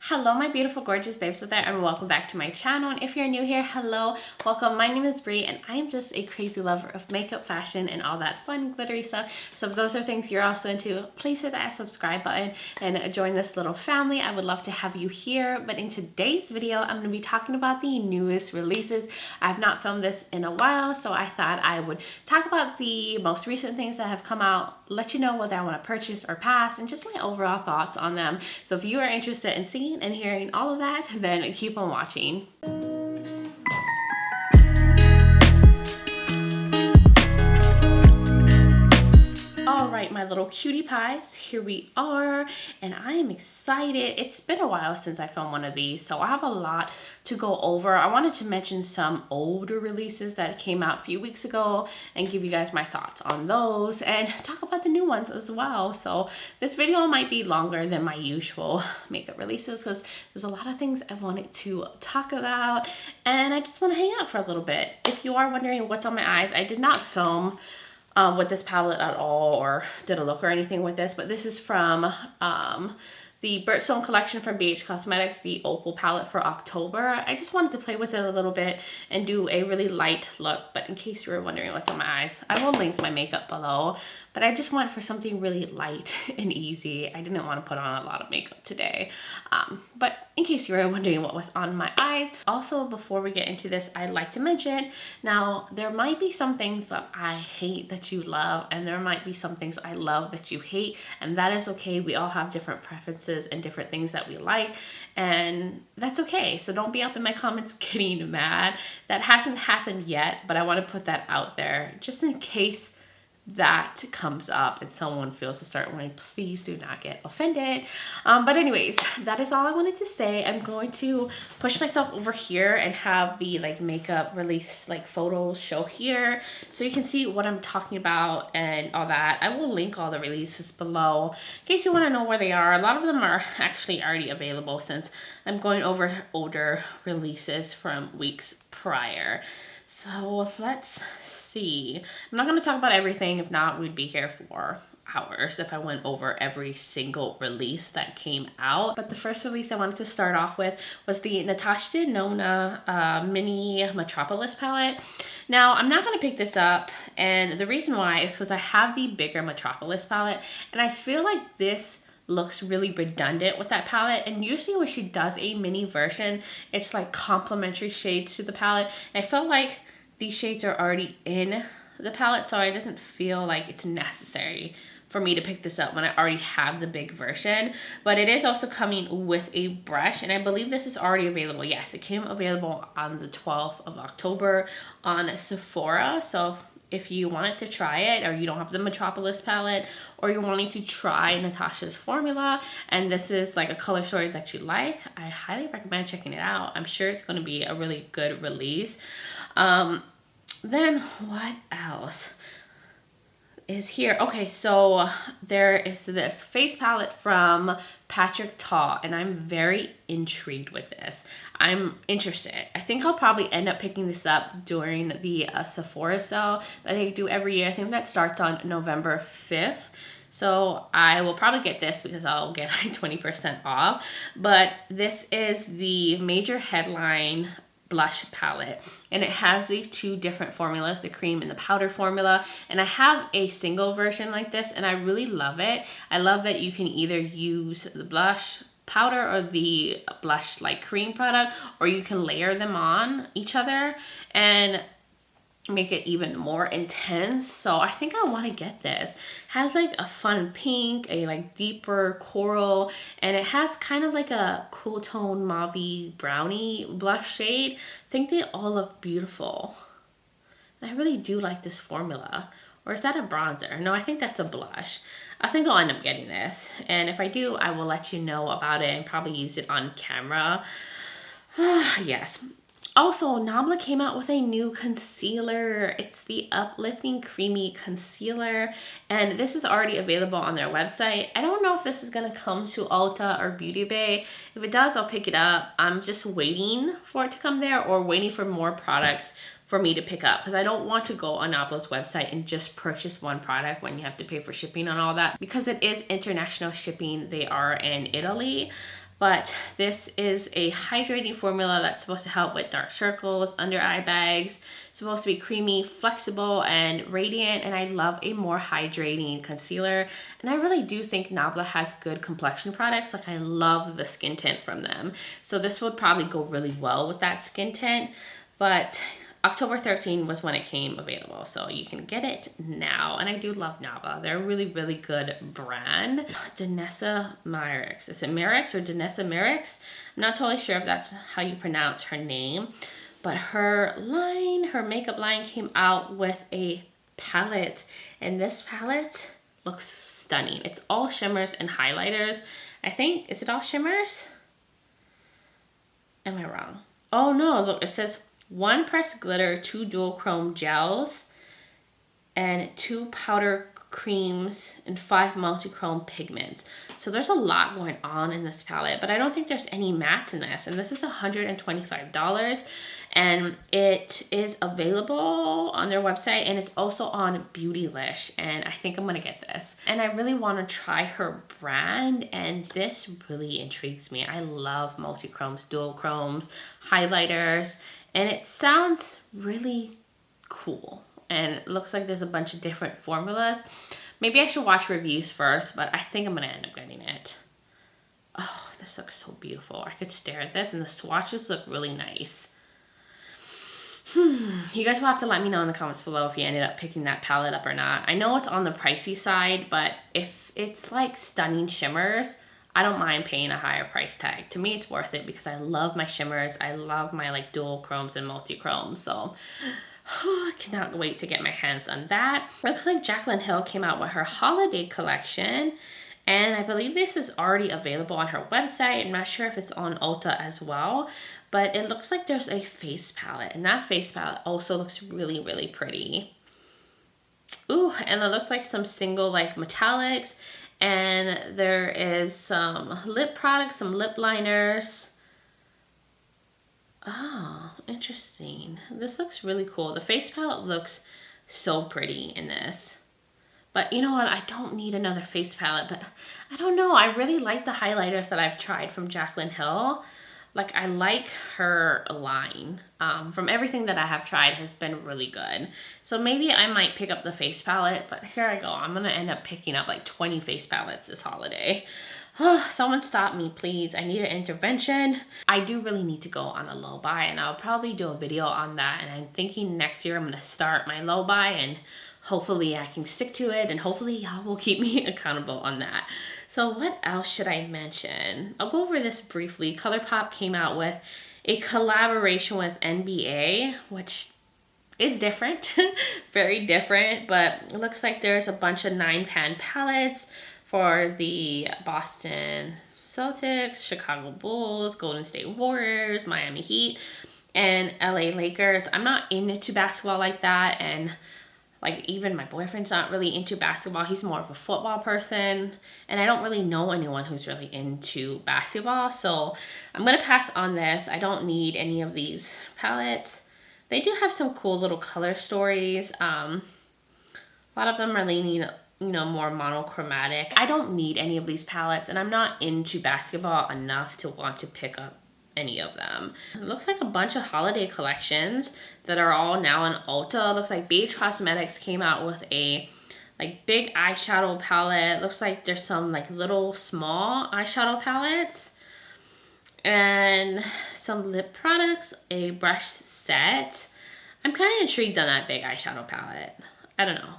Hello my beautiful gorgeous babes out there, and welcome back to my channel. And if you're new here, hello, welcome. My name is Bree and I am just a crazy lover of makeup, fashion, and all that fun glittery stuff. So if those are things you're also into, please hit that subscribe button and join this little family. I would love to have you here. But in today's video, I'm going to be talking about the newest releases. I have not filmed this in a while, so I thought I would talk about the most recent things that have come out, let you know whether I want to purchase or pass, and just my overall thoughts on them. So if you are interested in seeing and hearing all of that, then keep on watching. All right, my little cutie pies, here we are, and I am excited. It's been a while since I filmed one of these, so I have a lot to go over. I wanted to mention some older releases that came out a few weeks ago and give you guys my thoughts on those and talk about the new ones as well. So this video might be longer than my usual makeup releases because there's a lot of things I wanted to talk about, and I just want to hang out for a little bit. If you are wondering what's on my eyes, I did not film with this palette at all or did a look or anything with this, but this is from the Birthstone collection from BH Cosmetics, the Opal palette for October. I just wanted to play with it a little bit and do a really light look, but in case you were wondering what's on my eyes, I will link my makeup below, but I just went for something really light and easy. I didn't want to put on a lot of makeup today, but in case you were wondering what was on my eyes. Also, before we get into this, I'd like to mention, now there might be some things that I hate that you love, and there might be some things I love that you hate, and that is okay. We all have different preferences and different things that we like, and that's okay. So don't be up in my comments getting mad. That hasn't happened yet, but I want to put that out there just in case that comes up and someone feels a certain way. Please do not get offended. But anyways, that is all I wanted to say. I'm going to push myself over here and have the makeup release photos show here so you can see what I'm talking about and all that. I will link all the releases below in case you want to know where they are. A lot of them are actually already available since I'm going over older releases from weeks prior. So let's see. I'm not going to talk about everything. If not, we'd be here for hours if I went over every single release that came out. But the first release I wanted to start off with was the Natasha Nona mini Metropolis palette. Now, I'm not going to pick this up, and the reason why is because I have the bigger Metropolis palette, and I feel like this looks really redundant with that palette. And usually when she does a mini version, it's like complementary shades to the palette. And I felt like these shades are already in the palette, so it doesn't feel like it's necessary for me to pick this up when I already have the big version. But it is also coming with a brush, and I believe this is already available. Yes, it came available on the 12th of October on Sephora. So if you wanted to try it, or you don't have the Metropolis palette, or you're wanting to try Natasha's formula, and this is like a color story that you like, I highly recommend checking it out. I'm sure it's going to be a really good release. Then what else is here? Okay, so there is this face palette from Patrick Ta, and I'm very intrigued with this. I'm interested. I think I'll probably end up picking this up during the Sephora sale that they do every year. I think that starts on November 5th. So I will probably get this because I'll get like 20% off. But this is the Major Headline blush palette, and it has these two different formulas, the cream and the powder formula, and I have a single version like this, and I really love it. I love that you can either use the blush powder or the blush cream product, or you can layer them on each other and make it even more intense. So I think I want to get this. It has a fun pink, a deeper coral, and it has kind of a cool tone mauve brownie blush shade. I think they all look beautiful. I really do like this formula. Or is that a bronzer? No, I think that's a blush. I think I'll end up getting this, and if I do, I will let you know about it and probably use it on camera. Yes. Also, Nabla came out with a new concealer. It's the Uplifting Creamy Concealer, and this is already available on their website. I don't know if this is going to come to Ulta or Beauty Bay. If it does, I'll pick it up. I'm just waiting for it to come there, or waiting for more products for me to pick up, because I don't want to go on Nabla's website and just purchase one product when you have to pay for shipping and all that, because it is international shipping. They are in Italy. But this is a hydrating formula that's supposed to help with dark circles, under eye bags. It's supposed to be creamy, flexible, and radiant. And I love a more hydrating concealer. And I really do think Nabla has good complexion products. Like, I love the skin tint from them. So this would probably go really well with that skin tint. But October 13 was when it came available, so you can get it now. And I do love Nabla. They're a really, really good brand. Danessa Myricks. Is it Myricks or Danessa Myricks? I'm not totally sure if that's how you pronounce her name, but her makeup line came out with a palette, and this palette looks stunning. It's all shimmers and highlighters. I think, is it all shimmers? Am I wrong? Oh no, look, it says 1 pressed glitter, 2 dual chrome gels, and 2 powder creams, and 5 multi-chrome pigments. So there's a lot going on in this palette, but I don't think there's any mattes in this. And this is $125, and it is available on their website, and it's also on Beautylish, and I think I'm gonna get this. And I really want to try her brand, and this really intrigues me. I love multi-chromes, dual chromes, highlighters, and it sounds really cool. And it looks like there's a bunch of different formulas. Maybe I should watch reviews first, but I think I'm gonna end up getting it. Oh, this looks so beautiful. I could stare at this, and the swatches look really nice. You guys will have to let me know in the comments below if you ended up picking that palette up or not. I know it's on the pricey side, but if it's like stunning shimmers, I don't mind paying a higher price tag. To me, it's worth it because I love my shimmers. I love my like dual chromes and multi-chromes. So I cannot wait to get my hands on that. Looks like Jaclyn Hill came out with her holiday collection, and I believe this is already available on her website. I'm not sure if it's on Ulta as well, but it looks like there's a face palette, and that face palette also looks really, really pretty. Ooh, and it looks like some single like metallics, and there is some lip products, some lip liners. Oh, interesting. This looks really cool. The face palette looks so pretty in this. But you know what? I don't need another face palette, but I don't know. I really like the highlighters that I've tried from Jaclyn Hill. Like, I like her line. From everything that I have tried has been really good. So maybe I might pick up the face palette, but here I go. I'm going to end up picking up like 20 face palettes this holiday. Oh, someone stop me, please. I need an intervention. I do really need to go on a low buy, and I'll probably do a video on that. And I'm thinking next year I'm going to start my low buy, and hopefully I can stick to it, and hopefully y'all will keep me accountable on that. So what else should I mention? I'll go over this briefly. Colourpop came out with a collaboration with NBA, which is different, very different, but it looks like there's a bunch of 9-pan palettes for the Boston Celtics, Chicago Bulls, Golden State Warriors, Miami Heat, and LA Lakers. I'm not into basketball like that, and like even my boyfriend's not really into basketball. He's more of a football person, and I don't really know anyone who's really into basketball, so I'm gonna pass on this. I don't need any of these palettes. They do have some cool little color stories. A lot of them are leaning, you know, more monochromatic. I don't need any of these palettes, and I'm not into basketball enough to want to pick up any of them. It looks like a bunch of holiday collections that are all now on Ulta. It looks like Beige Cosmetics came out with a like big eyeshadow palette. It looks like there's some like little small eyeshadow palettes and some lip products, a brush set. I'm kind of intrigued on that big eyeshadow palette. I don't know.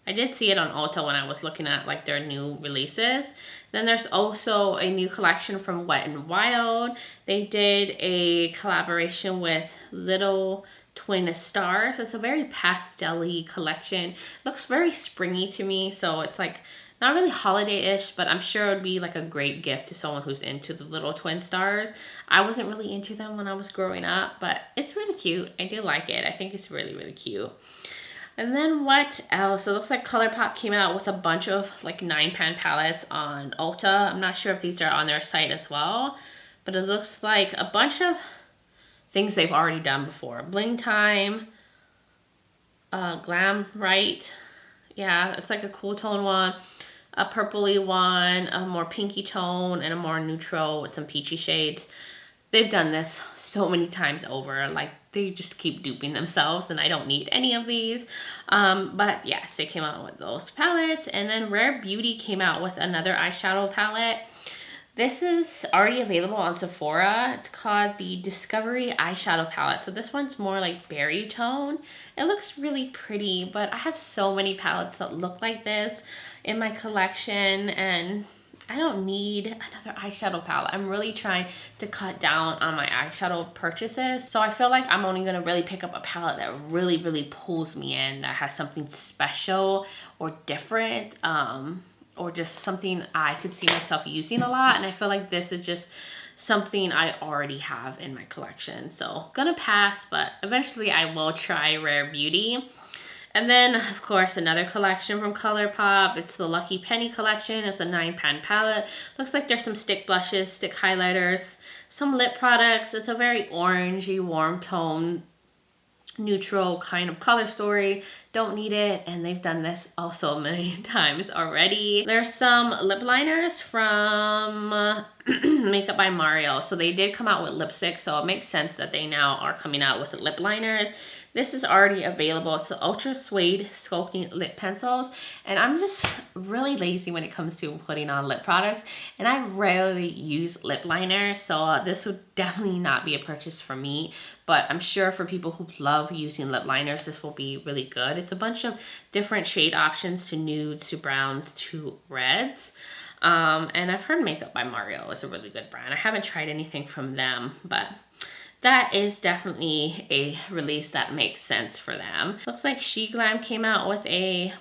I did see it on Ulta when I was looking at like their new releases. Then there's also a new collection from Wet n Wild. They did a collaboration with Little Twin Stars. It's a very pastel-y collection. Looks very springy to me, so it's like not really holiday-ish, but I'm sure it would be like a great gift to someone who's into the Little Twin Stars. I wasn't really into them when I was growing up, but it's really cute. I do like it. I think it's really, really cute. And then what else? It looks like Colourpop came out with a bunch of like 9-pan palettes on Ulta. I'm not sure if these are on their site as well, but it looks like a bunch of things they've already done before. Bling Time, Glam Right. Yeah, it's like a cool tone one. a purpley one, a more pinky tone, and a more neutral with some peachy shades. They've done this so many times over. Like, they just keep duping themselves, and I don't need any of these. But yes, they came out with those palettes. And then Rare Beauty came out with another eyeshadow palette. This is already available on Sephora. It's called the Discovery Eyeshadow Palette. So this one's more like berry tone. It looks really pretty, but I have so many palettes that look like this in my collection, and I don't need another eyeshadow palette. I'm really trying to cut down on my eyeshadow purchases. So I feel like I'm only gonna really pick up a palette that really, really pulls me in, that has something special or different, or just something I could see myself using a lot. And I feel like this is just something I already have in my collection. So gonna pass, but eventually I will try Rare Beauty. And then, of course, another collection from Colourpop. It's the Lucky Penny collection. It's a 9-pan palette. Looks like there's some stick blushes, stick highlighters, some lip products. It's a very orangey, warm tone, neutral kind of color story. Don't need it, and they've done this also a million times already. There's some lip liners from Makeup by Mario. So they did come out with lipstick, so it makes sense that they now are coming out with lip liners. This is already available. It's the Ultra Suede Sculpting Lip Pencils. And I'm just really lazy when it comes to putting on lip products. And I rarely use lip liner. So this would definitely not be a purchase for me. But I'm sure for people who love using lip liners, this will be really good. It's a bunch of different shade options, to nudes, to browns, to reds. And I've heard Makeup by Mario is a really good brand. I haven't tried anything from them, but that is definitely a release that makes sense for them. Looks like Glam came out with a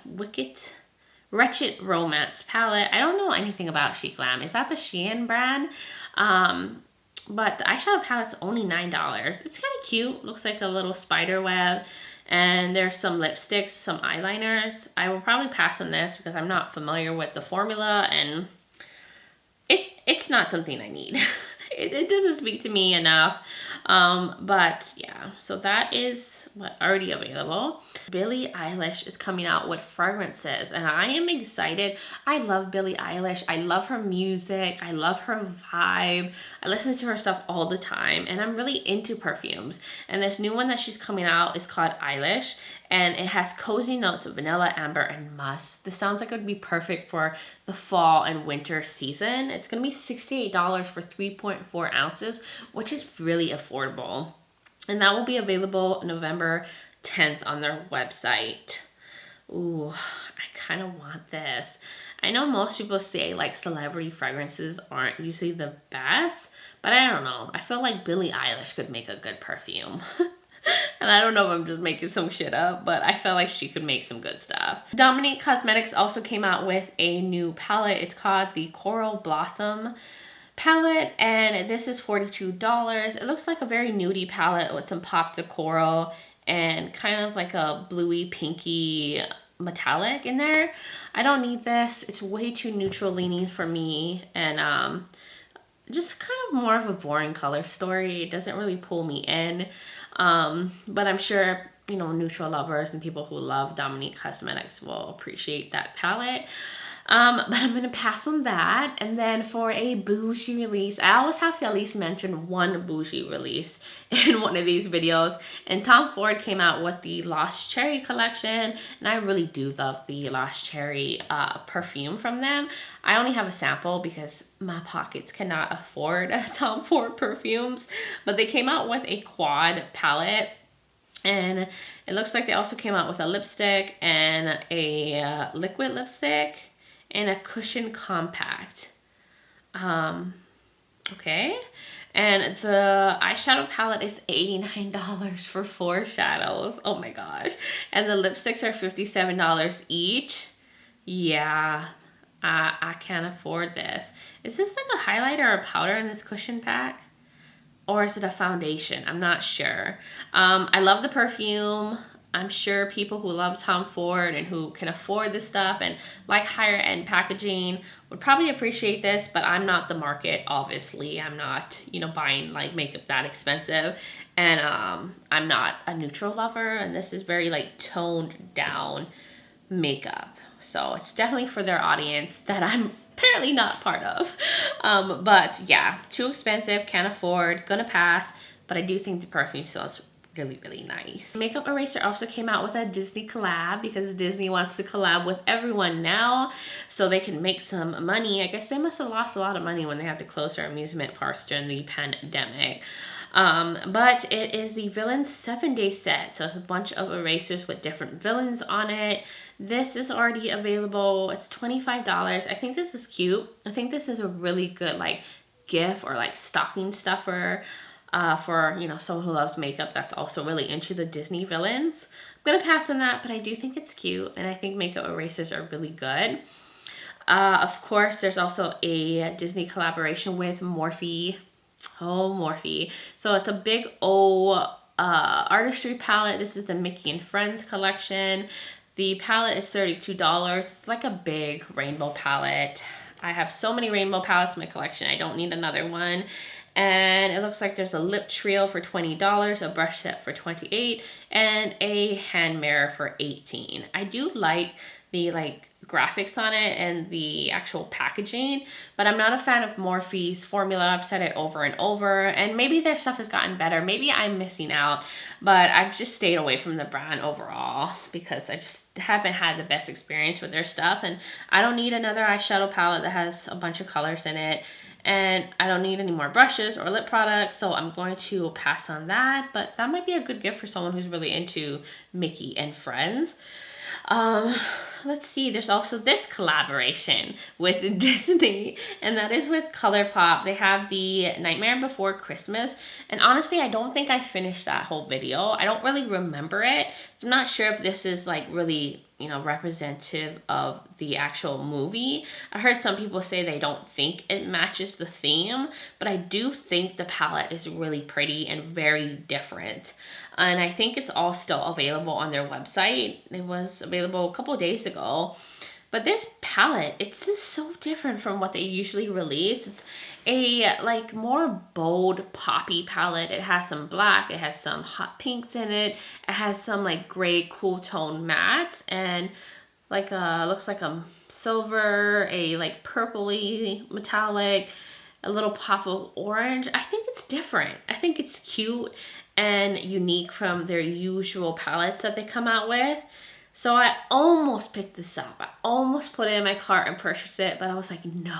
Wretched Romance palette. I don't know anything about Glam. Is that the Shein brand? But the eyeshadow palette's only $9. It's kind of cute. Looks like a little spider web. And there's some lipsticks, some eyeliners. I will probably pass on this because I'm not familiar with the formula, and it's not something I need. It doesn't speak to me enough. But yeah, so that is what already available. Billie Eilish is coming out with fragrances, and I am excited. I love Billie Eilish. I love her music. I love her vibe. I listen to her stuff all the time, and I'm really into perfumes. And this new one that she's coming out is called Eilish, and it has cozy notes of vanilla, amber, and musk. This sounds like it would be perfect for the fall and winter season. It's going to be $68 for 3.4 ounces, which is really affordable. And that will be available November 10th on their website. Ooh, I kind of want this. I know most people say like celebrity fragrances aren't usually the best, but I don't know. I feel like Billie Eilish could make a good perfume. And I don't know if I'm just making some shit up, but I felt like she could make some good stuff. Dominique Cosmetics also came out with a new palette. It's called the Coral Blossom palette, and this is $42. It looks like a very nudie palette with some pops of coral and kind of like a bluey pinky metallic in there. I don't need this. It's way too neutral leaning for me, and just kind of more of a boring color story. It doesn't really pull me in. But I'm sure, you know, neutral lovers and people who love Dominique Cosmetics will appreciate that palette. But I'm going to pass on that. And then for a bougie release, I always have to at least mention one bougie release in one of these videos. And Tom Ford came out with the Lost Cherry collection. And I really do love the Lost Cherry perfume from them. I only have a sample because my pockets cannot afford Tom Ford perfumes. But they came out with a quad palette. And it looks like they also came out with a lipstick and a liquid lipstick and a cushion compact. Okay. And the eyeshadow palette is $89 for 4 shadows. Oh my gosh. And the lipsticks are $57 each. Yeah, I can't afford this. Is this like a highlighter or a powder in this cushion pack? Or is it a foundation? I'm not sure. I love the perfume. I'm sure people who love Tom Ford and who can afford this stuff and like higher end packaging would probably appreciate this, but I'm not the market, obviously. I'm not, you know, buying like makeup that expensive. And I'm not a neutral lover, and this is very like toned down makeup. So it's definitely for their audience that I'm apparently not part of. But yeah, too expensive, can't afford, gonna pass. But I do think the perfume smells really, really nice. Makeup Eraser also came out with a Disney collab because Disney wants to collab with everyone now so they can make some money. I guess they must have lost a lot of money when they had to close their amusement parks during the pandemic. But it is the Villains 7-day set. So it's a bunch of erasers with different villains on it. This is already available. It's $25. I think this is cute. I think this is a really good like gift or like stocking stuffer for, you know, someone who loves makeup that's also really into the Disney villains. I'm gonna pass on that, but I do think it's cute, and I think makeup erasers are really good. Of course, there's also a Disney collaboration with Morphe. Oh, Morphe. So it's a big O artistry palette. This is the Mickey and Friends collection. The palette is $32. It's like a big rainbow palette. I have so many rainbow palettes in my collection. I don't need another one. And it looks like there's a lip trio for $20, a brush set for $28, and a hand mirror for $18. I do like the graphics on it and the actual packaging, but I'm not a fan of Morphe's formula. I've said it over and over, and maybe their stuff has gotten better. Maybe I'm missing out, but I've just stayed away from the brand overall because I just haven't had the best experience with their stuff, and I don't need another eyeshadow palette that has a bunch of colors in it. And I don't need any more brushes or lip products, so I'm going to pass on that. But that might be a good gift for someone who's really into Mickey and Friends. Let's see, there's also this collaboration with Disney, and that is with Colourpop. They have the Nightmare Before Christmas, and honestly, I don't think I finished that whole video. I don't really remember it, so I'm not sure if this is like really, you know, representative of the actual movie. I heard some people say they don't think it matches the theme, but I do think the palette is really pretty and very different. And I think it's all still available on their website. It was available a couple of days ago. But this palette, it's just so different from what they usually release. It's a like more bold poppy palette. It has some black, it has some hot pinks in it. It has some like gray cool tone mattes and like looks like a silver, a like purpley metallic, a little pop of orange. I think it's different. I think it's cute and unique from their usual palettes that they come out with. So I almost picked this up. I almost put it in my cart and purchased it, but I was like, no,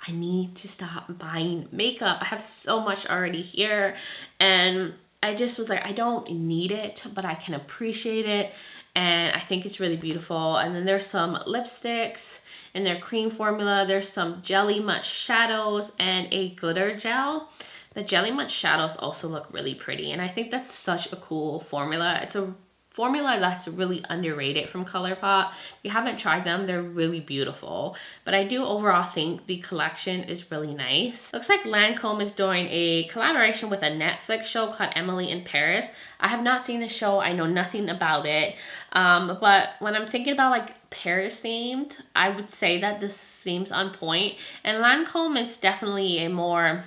I need to stop buying makeup. I have so much already here, and I just was like, I don't need it, but I can appreciate it, and I think it's really beautiful. And then there's some lipsticks in their cream formula. There's some Jelly Much shadows and a glitter gel. The Jelly Much shadows also look really pretty, and I think that's such a cool formula. It's a formula that's really underrated from Colourpop. If you haven't tried them, they're really beautiful. But I do overall think the collection is really nice. Looks like Lancome is doing a collaboration with a Netflix show called Emily in Paris. I have not seen the show. I know nothing about it. But when I'm thinking about like Paris themed, I would say that this seems on point. And Lancome is definitely a more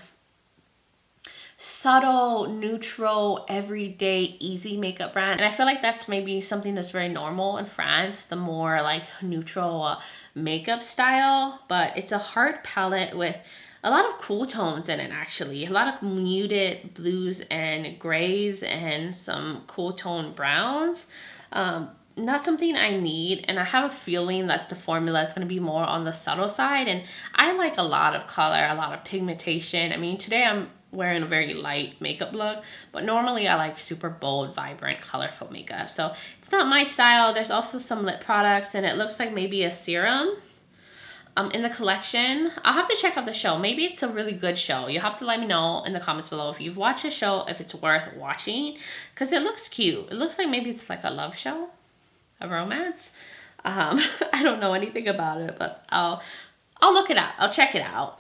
subtle, neutral, everyday, easy makeup brand. And I feel like that's maybe something that's very normal in France, the more like neutral makeup style. But it's a hard palette with a lot of cool tones in it, actually. A lot of muted blues and grays and some cool tone browns. Not something I need, and I have a feeling that the formula is going to be more on the subtle side. And I like a lot of color, a lot of pigmentation. I mean, today I'm wearing a very light makeup look, but normally I like super bold, vibrant, colorful makeup. So it's not my style. There's also some lip products, and it looks like maybe a serum in the collection. I'll have to check out the show. Maybe it's a really good show. You'll have to let me know in the comments below if you've watched the show, if it's worth watching, because it looks cute. It looks like maybe it's like a love show, a romance. I don't know anything about it, but I'll look it out. I'll check it out.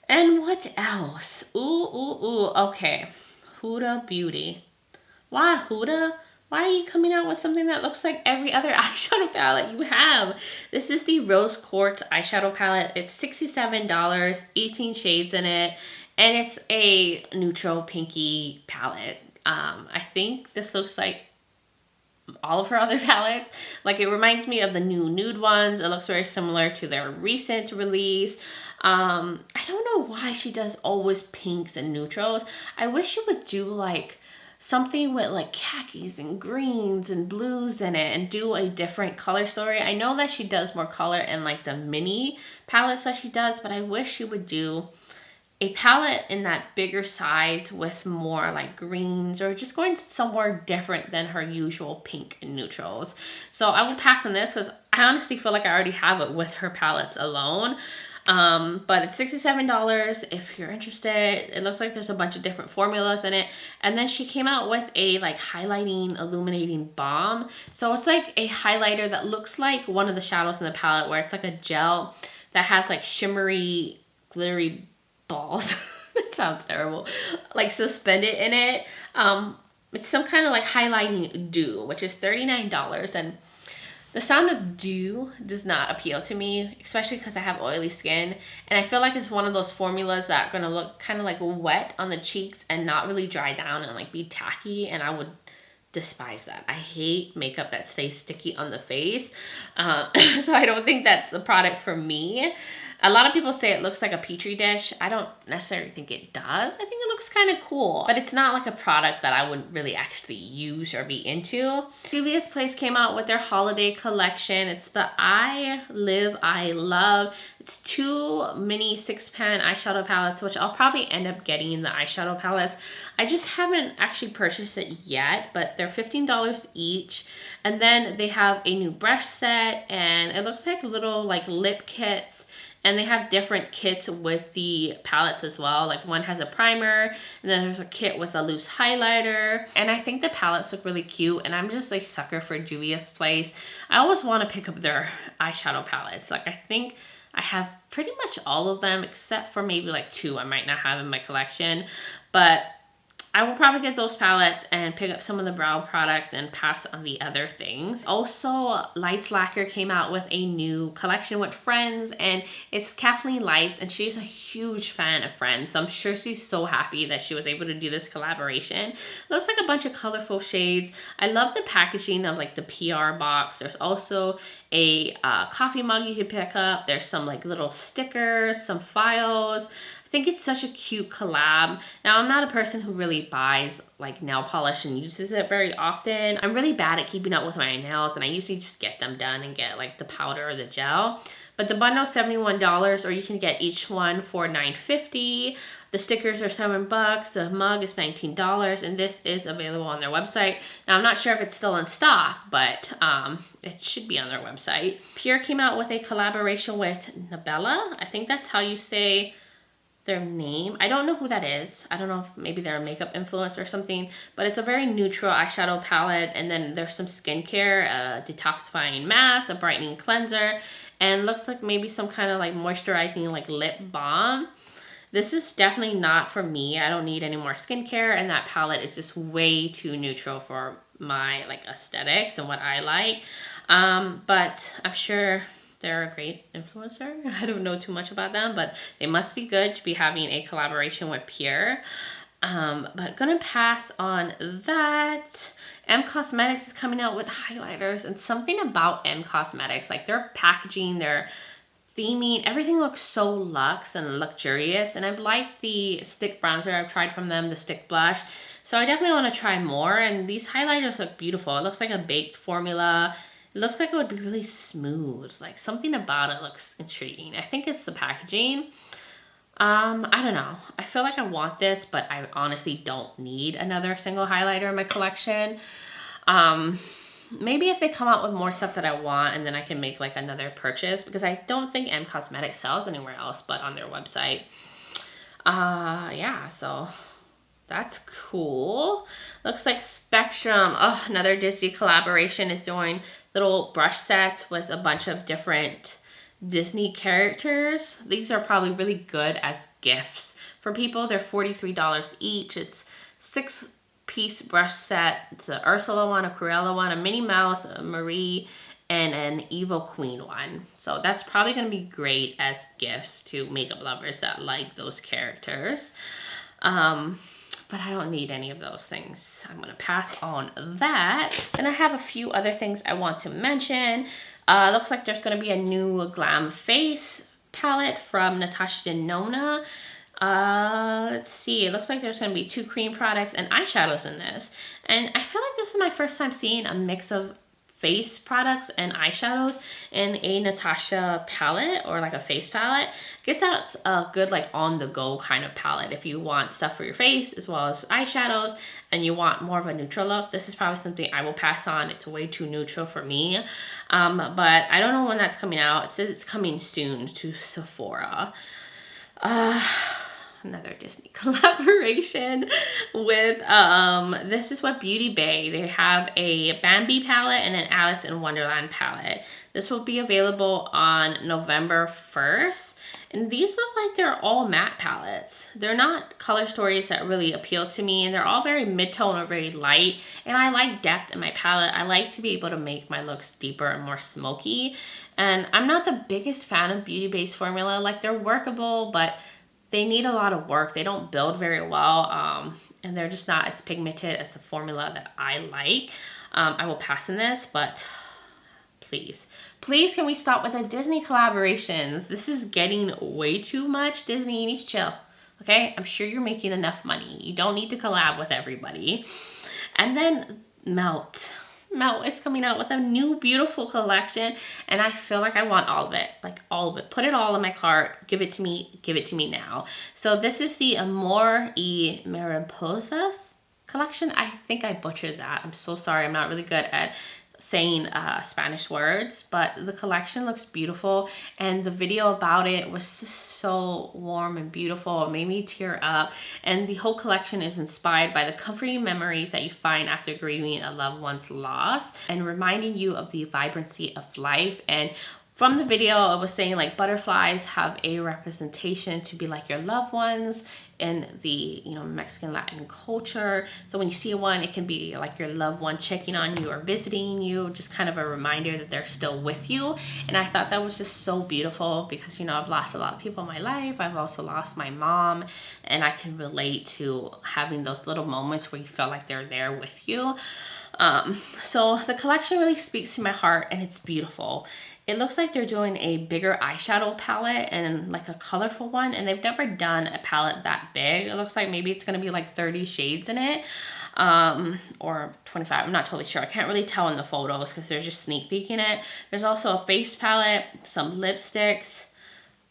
And what else? Ooh. Okay. Huda Beauty. Why, Huda? Why are you coming out with something that looks like every other eyeshadow palette you have? This is the Rose Quartz eyeshadow palette. It's $67, 18 shades in it, and it's a neutral pinky palette. I think this looks like all of her other palettes. Like, it reminds me of the new nude ones. It looks very similar to their recent release. I don't know why she does always pinks and neutrals. I wish she would do like something with like khakis and greens and blues in it and do a different color story. I know that she does more color in like the mini palettes that she does, but I wish she would do a palette in that bigger size with more like greens, or just going somewhere different than her usual pink and neutrals. So I will pass on this because I honestly feel like I already have it with her palettes alone. But it's $67 if you're interested. It looks like there's a bunch of different formulas in it. And then she came out with a like highlighting illuminating balm. So it's like a highlighter that looks like one of the shadows in the palette, where it's like a gel that has like shimmery, glittery balls. It sounds terrible. Like suspended in it. It's some kind of like highlighting dew, which is $39. And the sound of dew does not appeal to me, especially because I have oily skin. And I feel like it's one of those formulas that are going to look kind of like wet on the cheeks and not really dry down and like be tacky. And I would despise that. I hate makeup that stays sticky on the face. So I don't think that's a product for me. A lot of people say it looks like a petri dish. I don't necessarily think it does. I think it looks kind of cool, but it's not like a product that I would really actually use or be into. Juvia's Place came out with their holiday collection. It's the I Live, I Love. It's 2 mini 6-pan eyeshadow palettes, which I'll probably end up getting the eyeshadow palettes. I just haven't actually purchased it yet, but they're $15 each. And then they have a new brush set, and it looks like little like lip kits. And they have different kits with the palettes as well. Like, one has a primer, and then there's a kit with a loose highlighter. And I think the palettes look really cute, and I'm just a sucker for Juvia's Place. I always want to pick up their eyeshadow palettes. Like, I think I have pretty much all of them except for maybe like 2 I might not have in my collection. But I will probably get those palettes and pick up some of the brow products and pass on the other things. Also, Lacquer came out with a new collection with Friends, and it's Kathleenlights, and she's a huge fan of Friends, so I'm sure she's so happy that she was able to do this collaboration. Looks like a bunch of colorful shades. I love the packaging of like the PR box. There's also a coffee mug you can pick up. There's some like little stickers, some files. I think it's such a cute collab. Now, I'm not a person who really buys like nail polish and uses it very often. I'm really bad at keeping up with my nails, and I usually just get them done and get like the powder or the gel. But the bundle's $71, or you can get each one for $9.50. The stickers are $7, the mug is $19, and this is available on their website. Now, I'm not sure if it's still in stock, but it should be on their website. Pure came out with a collaboration with Nabla. I think that's how you say their name. I don't know who that is. I don't know if maybe they're a makeup influencer or something, but it's a very neutral eyeshadow palette, and then there's some skincare, a detoxifying mask, a brightening cleanser, and looks like maybe some kind of like moisturizing like lip balm. This is definitely not for me. I don't need any more skincare, and that palette is just way too neutral for my like aesthetics and what I like. But I'm sure they're a great influencer. I don't know too much about them, but they must be good to be having a collaboration with Pure. But gonna pass on that. M Cosmetics is coming out with highlighters, and something about M Cosmetics, like their packaging, their theming, everything looks so luxe and luxurious. And I've liked the stick bronzer I've tried from them, the stick blush. So I definitely want to try more. And these highlighters look beautiful. It looks like a baked formula. It looks like it would be really smooth. Like, something about it looks intriguing. I think it's the packaging. I don't know. I feel like I want this, but I honestly don't need another single highlighter in my collection. Maybe if they come out with more stuff that I want, and then I can make like another purchase, because I don't think M Cosmetics sells anywhere else but on their website. Yeah, so that's cool. Looks like Spectrum, oh, another Disney collaboration, is doing little brush sets with a bunch of different Disney characters. These are probably really good as gifts for people. They're $43 each. It's 6-piece brush set. It's an Ursula one, a Cruella one, a Minnie Mouse, a Marie, and an Evil Queen one. So that's probably going to be great as gifts to makeup lovers that like those characters. but I don't need any of those things. I'm gonna pass on that. And I have a few other things I want to mention. Looks like there's gonna be a new Glam Face palette from Natasha and Nona. Let's see, it looks like there's going to be 2 cream products and eyeshadows in this. And I feel like this is my first time seeing a mix of face products and eyeshadows in a Natasha palette, or like a face palette. I guess that's a good like on the go kind of palette if you want stuff for your face as well as eyeshadows and you want more of a neutral look. This is probably something I will pass on. It's way too neutral for me. But I don't know when that's coming out. It says it's coming soon to Sephora. Another Disney collaboration with this is what Beauty Bay. They have a Bambi palette and an Alice in Wonderland palette. This will be available on November 1st. And these look like they're all matte palettes. They're not color stories that really appeal to me, and they're all very mid-tone or very light. And I like depth in my palette. I like to be able to make my looks deeper and more smoky. And I'm not the biggest fan of Beauty Bay's formula. Like, they're workable, but they need a lot of work. They don't build very well, and they're just not as pigmented as the formula that I like. I will pass on this, but please can we stop with the Disney collaborations? This is getting way too much. Disney, you need to chill, okay? I'm sure you're making enough money. You don't need to collab with everybody. And then Melt is coming out with a new beautiful collection, and I feel like I want all of it, like all of it. Put it all in my cart. Give it to me now. So this is the Amor y Mariposas collection. I think I butchered that. I'm so sorry. I'm not really good at saying Spanish words, but the collection looks beautiful, and the video about it was just so warm and beautiful. It made me tear up, and the whole collection is inspired by the comforting memories that you find after grieving a loved one's loss and reminding you of the vibrancy of life. And from the video, it was saying like butterflies have a representation to be like your loved ones in the, you know, Mexican Latin culture. So when you see one, it can be like your loved one checking on you or visiting you, just kind of a reminder that they're still with you. And I thought that was just so beautiful because, you know, I've lost a lot of people in my life. I've also lost my mom, and I can relate to having those little moments where you feel like they're there with you. So the collection really speaks to my heart, and it's beautiful. It looks like they're doing a bigger eyeshadow palette and like a colorful one, and they've never done a palette that big. It looks like maybe it's going to be like 30 shades in it, or 25. I'm not totally sure. I can't really tell in the photos because they're just sneak peeking it. There's also a face palette, some lipsticks.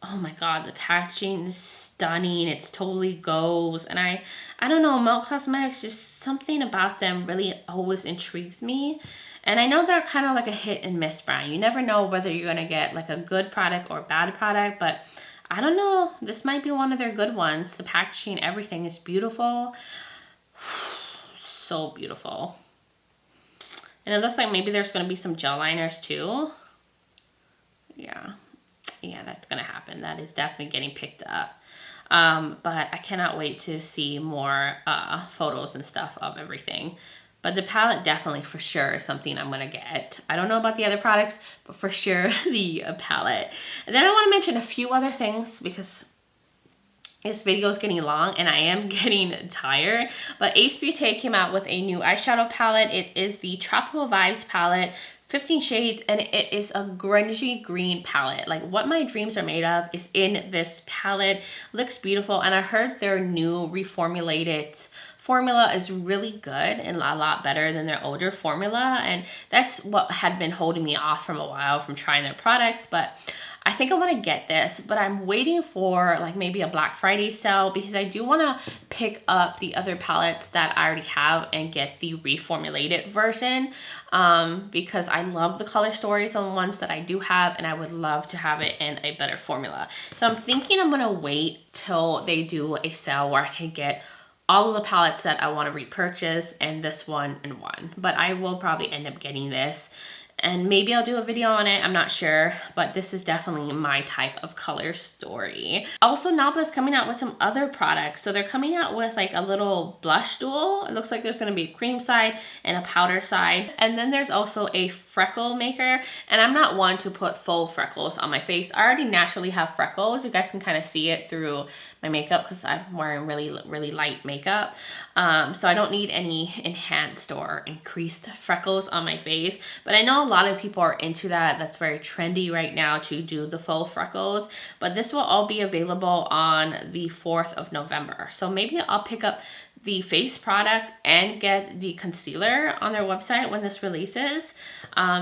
Oh my god, the packaging is stunning. It's totally goes. And I don't know, Melt Cosmetics, just something about them really always intrigues me. And I know they're kind of like a hit and miss brand. You never know whether you're going to get like a good product or a bad product, but I don't know. This might be one of their good ones. The packaging, everything is beautiful. So beautiful. And it looks like maybe there's going to be some gel liners too. Yeah, that's going to happen. That is definitely getting picked up. But I cannot wait to see more photos and stuff of everything. But the palette definitely for sure is something I'm going to get. I don't know about the other products, but for sure the palette. And then I want to mention a few other things because this video is getting long and I am getting tired. But Ace Beauté came out with a new eyeshadow palette. It is the Tropical Vibes palette. 15 shades, and it is a grungy green palette. Like what my dreams are made of is in this palette. Looks beautiful, and I heard their new reformulated formula is really good and a lot better than their older formula, and that's what had been holding me off from a while from trying their products. But I think I want to get this, but I'm waiting for like maybe a Black Friday sale because I do want to pick up the other palettes that I already have and get the reformulated version, because I love the color stories on the ones that I do have, and I would love to have it in a better formula. So I'm thinking I'm going to wait till they do a sale where I can get all of the palettes that I want to repurchase and this one in one. But I will probably end up getting this. And maybe I'll do a video on it, I'm not sure, but this is definitely my type of color story. Also, Nabla is coming out with some other products. So they're coming out with like a little blush duel. It looks like there's gonna be a cream side and a powder side. And then there's also a freckle maker, and I'm not one to put faux freckles on my face. I already naturally have freckles. You guys can kind of see it through my makeup because I'm wearing really light makeup. So I don't need any enhanced or increased freckles on my face. But I know a lot of people are into that. That's very trendy right now to do the faux freckles. But this will all be available on the 4th of November. So maybe I'll pick up the face product and get the concealer on their website when this releases.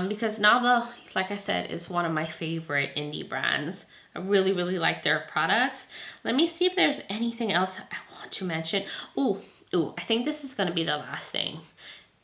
Because Nabla, like I said, is one of my favorite indie brands. I really like their products. Let me see if there's anything else I want to mention. Ooh, I think this is going to be the last thing.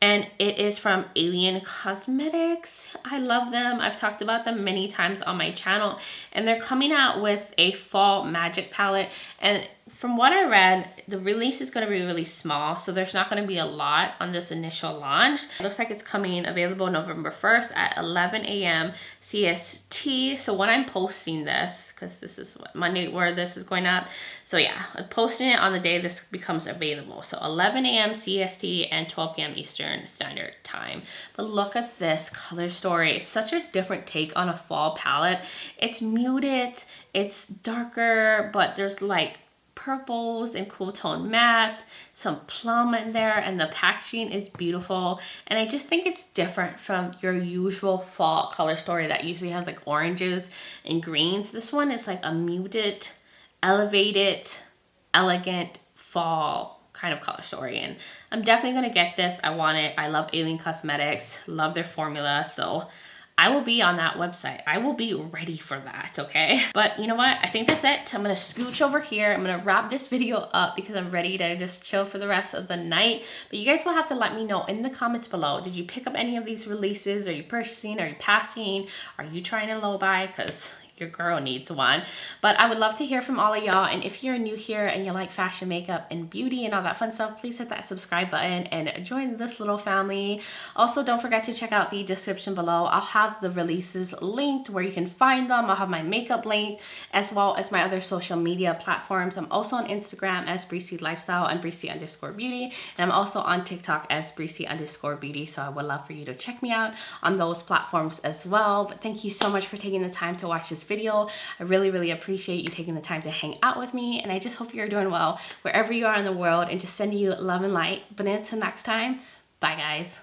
And it is from Alien Cosmetics. I love them. I've talked about them many times on my channel. And they're coming out with a fall magic palette. And from what I read, the release is going to be really small, so there's not going to be a lot on this initial launch. It looks like it's coming available November 1st at 11 a.m. CST. So when I'm posting this, because this is Monday where this is going up, so yeah, I'm posting it on the day this becomes available. So 11 a.m. CST and 12 p.m. Eastern Standard Time. But look at this color story. It's such a different take on a fall palette. It's muted, it's darker, but there's like purples and cool tone mattes, some plum in there, and the packaging is beautiful. And I just think it's different from your usual fall color story that usually has like oranges and greens. This one is like a muted, elevated, elegant fall kind of color story, and I'm definitely gonna get this. I want it. I love Alien Cosmetics, love their formula, so I will be on that website. I will be ready for that, okay? But you know what? I think that's it. I'm gonna scooch over here. I'm gonna wrap this video up because I'm ready to just chill for the rest of the night. But you guys will have to let me know in the comments below. Did you pick up any of these releases? Are you purchasing? Are you passing? Are you trying to low buy? Because your girl needs one. But I would love to hear from all of y'all. And if you're new here and you like fashion, makeup, and beauty and all that fun stuff, please hit that subscribe button and join this little family. Also, don't forget to check out the description below. I'll have the releases linked where you can find them. I'll have my makeup link as well as my other social media platforms. I'm also on Instagram as Breezy Lifestyle and Breezy_beauty. And I'm also on TikTok as Breezy_beauty. So I would love for you to check me out on those platforms as well. But thank you so much for taking the time to watch this video. I really appreciate you taking the time to hang out with me, and I just hope you're doing well wherever you are in the world, and just sending you love and light. But until next time, bye guys.